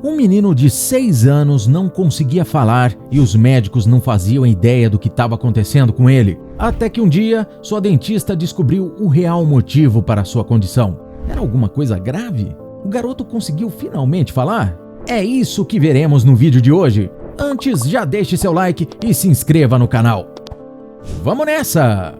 Um menino de 6 anos não conseguia falar e os médicos não faziam ideia do que estava acontecendo com ele. Até que um dia, sua dentista descobriu o real motivo para sua condição. Era alguma coisa grave? O garoto conseguiu finalmente falar? É isso que veremos no vídeo de hoje. Antes, já deixe seu like e se inscreva no canal. Vamos nessa!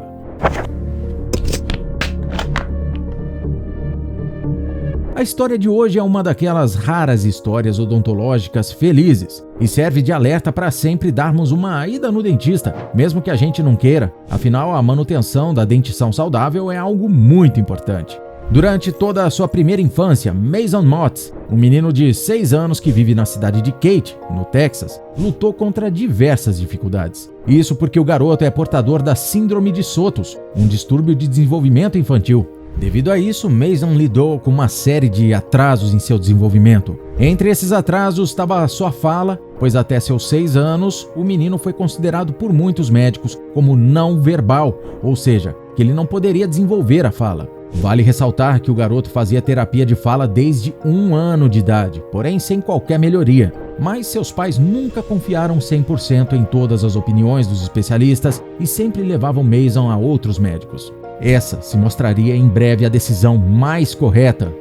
A história de hoje é uma daquelas raras histórias odontológicas felizes e serve de alerta para sempre darmos uma ida no dentista, mesmo que a gente não queira. Afinal, a manutenção da dentição saudável é algo muito importante. Durante toda a sua primeira infância, Mason Motts, um menino de 6 anos que vive na cidade de Katy, no Texas, lutou contra diversas dificuldades. Isso porque o garoto é portador da Síndrome de Sotos, um distúrbio de desenvolvimento infantil. Devido a isso, Mason lidou com uma série de atrasos em seu desenvolvimento. Entre esses atrasos estava a sua fala, pois até seus 6 anos, o menino foi considerado por muitos médicos como não verbal, ou seja, que ele não poderia desenvolver a fala. Vale ressaltar que o garoto fazia terapia de fala desde 1 ano de idade, porém sem qualquer melhoria. Mas seus pais nunca confiaram 100% em todas as opiniões dos especialistas e sempre levavam Mason a outros médicos. Essa se mostraria em breve a decisão mais correta.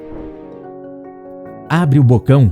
Abre o bocão.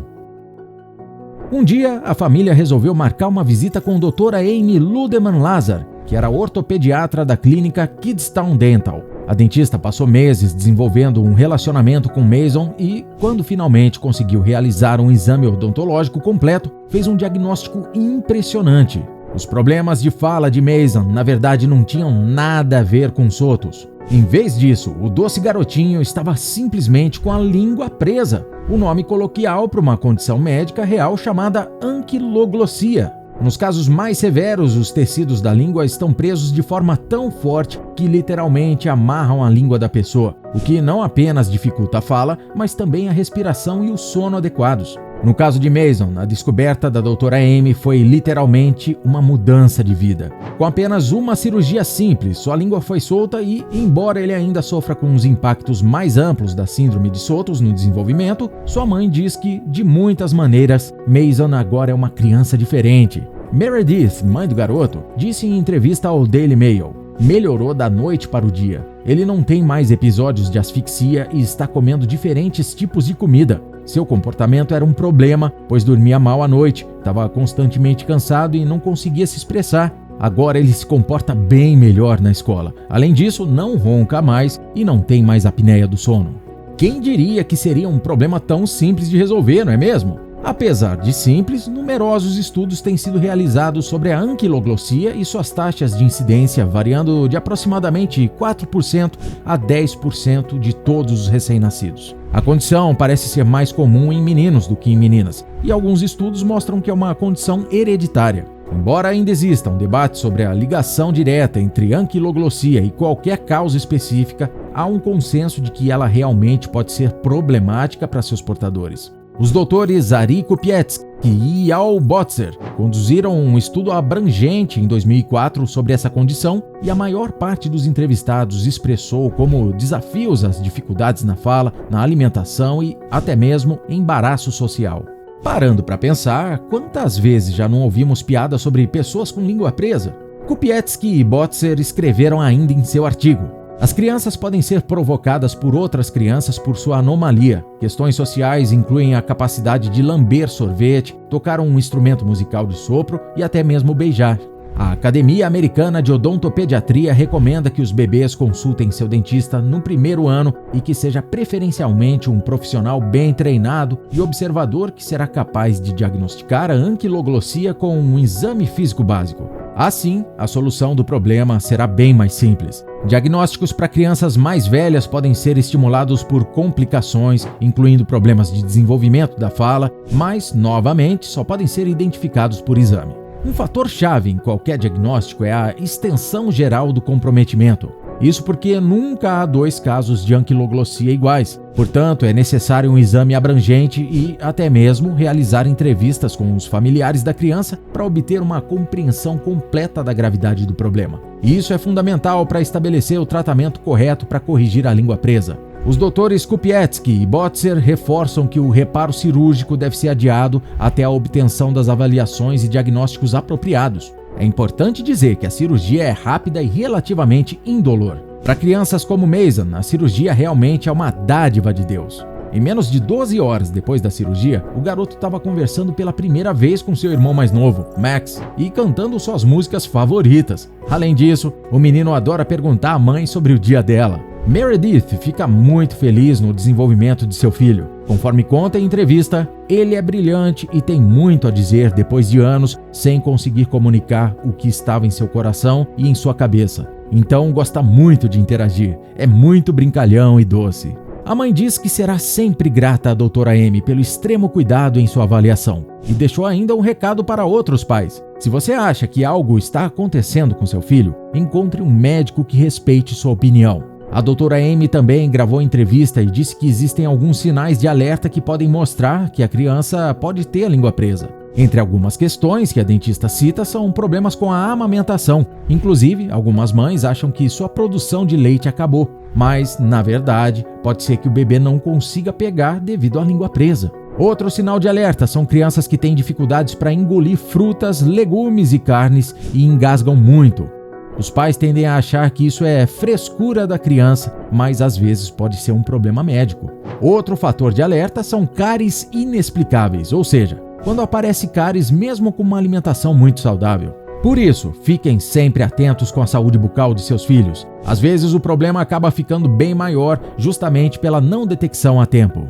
Um dia, a família resolveu marcar uma visita com a doutora Amy Ludeman Lazar, que era ortopediatra da clínica Kidstown Dental. A dentista passou meses desenvolvendo um relacionamento com Mason e, quando finalmente conseguiu realizar um exame odontológico completo, fez um diagnóstico impressionante. Os problemas de fala de Mason, na verdade, não tinham nada a ver com sotos. Em vez disso, o doce garotinho estava simplesmente com a língua presa, o nome coloquial para uma condição médica real chamada anquiloglossia. Nos casos mais severos, os tecidos da língua estão presos de forma tão forte que literalmente amarram a língua da pessoa, o que não apenas dificulta a fala, mas também a respiração e o sono adequados. No caso de Mason, a descoberta da doutora Amy foi literalmente uma mudança de vida. Com apenas uma cirurgia simples, sua língua foi solta e, embora ele ainda sofra com os impactos mais amplos da síndrome de Sotos no desenvolvimento, sua mãe diz que, de muitas maneiras, Mason agora é uma criança diferente. Meredith, mãe do garoto, disse em entrevista ao Daily Mail: melhorou da noite para o dia. Ele não tem mais episódios de asfixia e está comendo diferentes tipos de comida. Seu comportamento era um problema, pois dormia mal à noite, estava constantemente cansado e não conseguia se expressar. Agora ele se comporta bem melhor na escola. Além disso, não ronca mais e não tem mais apneia do sono. Quem diria que seria um problema tão simples de resolver, não é mesmo? Apesar de simples, numerosos estudos têm sido realizados sobre a anquiloglossia e suas taxas de incidência variando de aproximadamente 4% a 10% de todos os recém-nascidos. A condição parece ser mais comum em meninos do que em meninas, e alguns estudos mostram que é uma condição hereditária. Embora ainda exista um debate sobre a ligação direta entre anquiloglossia e qualquer causa específica, há um consenso de que ela realmente pode ser problemática para seus portadores. Os doutores Ari Kupiecki e Yao Botzer conduziram um estudo abrangente em 2004 sobre essa condição e a maior parte dos entrevistados expressou como desafios as dificuldades na fala, na alimentação e até mesmo embaraço social. Parando para pensar, quantas vezes já não ouvimos piadas sobre pessoas com língua presa? Kupiecki e Botzer escreveram ainda em seu artigo: as crianças podem ser provocadas por outras crianças por sua anomalia. Questões sociais incluem a capacidade de lamber sorvete, tocar um instrumento musical de sopro e até mesmo beijar. A Academia Americana de Odontopediatria recomenda que os bebês consultem seu dentista no primeiro ano e que seja preferencialmente um profissional bem treinado e observador que será capaz de diagnosticar a anquiloglossia com um exame físico básico. Assim, a solução do problema será bem mais simples. Diagnósticos para crianças mais velhas podem ser estimulados por complicações, incluindo problemas de desenvolvimento da fala, mas, novamente, só podem ser identificados por exame. Um fator-chave em qualquer diagnóstico é a extensão geral do comprometimento. Isso porque nunca há 2 casos de anquiloglossia iguais. Portanto, é necessário um exame abrangente e até mesmo realizar entrevistas com os familiares da criança para obter uma compreensão completa da gravidade do problema. Isso é fundamental para estabelecer o tratamento correto para corrigir a língua presa. Os doutores Kupiecki e Botzer reforçam que o reparo cirúrgico deve ser adiado até a obtenção das avaliações e diagnósticos apropriados. É importante dizer que a cirurgia é rápida e relativamente indolor. Para crianças como Mason, a cirurgia realmente é uma dádiva de Deus. Em menos de 12 horas depois da cirurgia, o garoto estava conversando pela primeira vez com seu irmão mais novo, Max, e cantando suas músicas favoritas. Além disso, o menino adora perguntar à mãe sobre o dia dela. Meredith fica muito feliz no desenvolvimento de seu filho. Conforme conta em entrevista, ele é brilhante e tem muito a dizer depois de anos sem conseguir comunicar o que estava em seu coração e em sua cabeça. Então gosta muito de interagir, é muito brincalhão e doce. A mãe diz que será sempre grata à doutora Amy pelo extremo cuidado em sua avaliação e deixou ainda um recado para outros pais. Se você acha que algo está acontecendo com seu filho, encontre um médico que respeite sua opinião. A doutora Amy também gravou entrevista e disse que existem alguns sinais de alerta que podem mostrar que a criança pode ter a língua presa. Entre algumas questões que a dentista cita são problemas com a amamentação. Inclusive, algumas mães acham que sua produção de leite acabou, mas, na verdade, pode ser que o bebê não consiga pegar devido à língua presa. Outro sinal de alerta são crianças que têm dificuldades para engolir frutas, legumes e carnes e engasgam muito. Os pais tendem a achar que isso é frescura da criança, mas às vezes pode ser um problema médico. Outro fator de alerta são cáries inexplicáveis, ou seja, quando aparece cáries mesmo com uma alimentação muito saudável. Por isso, fiquem sempre atentos com a saúde bucal de seus filhos. Às vezes o problema acaba ficando bem maior justamente pela não detecção a tempo.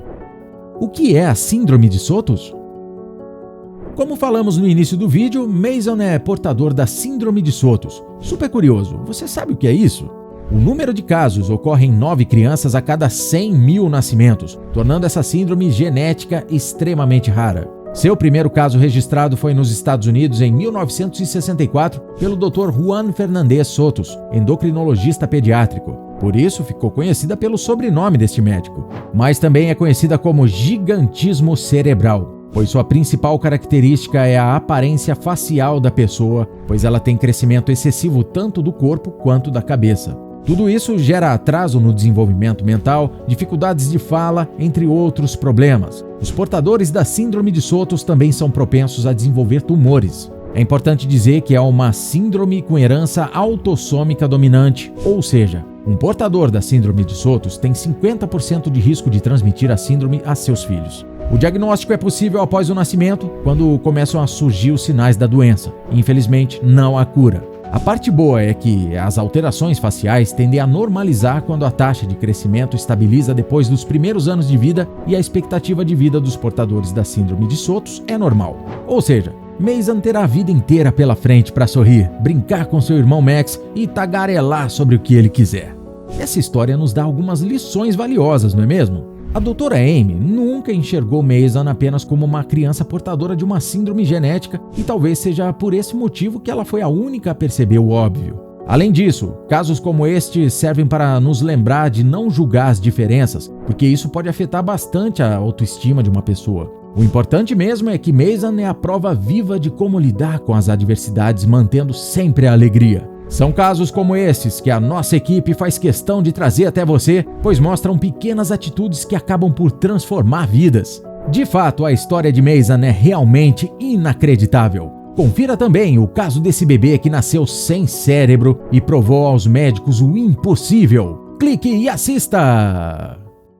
O que é a síndrome de Sotos? Como falamos no início do vídeo, Mason é portador da síndrome de Sotos. Super curioso, você sabe o que é isso? O número de casos ocorre em 9 crianças a cada 100 mil nascimentos, tornando essa síndrome genética extremamente rara. Seu primeiro caso registrado foi nos Estados Unidos em 1964 pelo Dr. Juan Fernandez Sotos, endocrinologista pediátrico. Por isso ficou conhecida pelo sobrenome deste médico, mas também é conhecida como gigantismo cerebral, pois sua principal característica é a aparência facial da pessoa, pois ela tem crescimento excessivo tanto do corpo quanto da cabeça. Tudo isso gera atraso no desenvolvimento mental, dificuldades de fala, entre outros problemas. Os portadores da síndrome de Sotos também são propensos a desenvolver tumores. É importante dizer que é uma síndrome com herança autossômica dominante, ou seja, um portador da síndrome de Sotos tem 50% de risco de transmitir a síndrome a seus filhos. O diagnóstico é possível após o nascimento, quando começam a surgir os sinais da doença. Infelizmente, não há cura. A parte boa é que as alterações faciais tendem a normalizar quando a taxa de crescimento estabiliza depois dos primeiros anos de vida e a expectativa de vida dos portadores da síndrome de Sotos é normal. Ou seja, Mason terá a vida inteira pela frente para sorrir, brincar com seu irmão Max e tagarelar sobre o que ele quiser. Essa história nos dá algumas lições valiosas, não é mesmo? A doutora Amy nunca enxergou Mason apenas como uma criança portadora de uma síndrome genética e talvez seja por esse motivo que ela foi a única a perceber o óbvio. Além disso, casos como este servem para nos lembrar de não julgar as diferenças, porque isso pode afetar bastante a autoestima de uma pessoa. O importante mesmo é que Mason é a prova viva de como lidar com as adversidades, mantendo sempre a alegria. São casos como esses que a nossa equipe faz questão de trazer até você, pois mostram pequenas atitudes que acabam por transformar vidas. De fato, a história de Mason é realmente inacreditável. Confira também o caso desse bebê que nasceu sem cérebro e provou aos médicos o impossível. Clique e assista!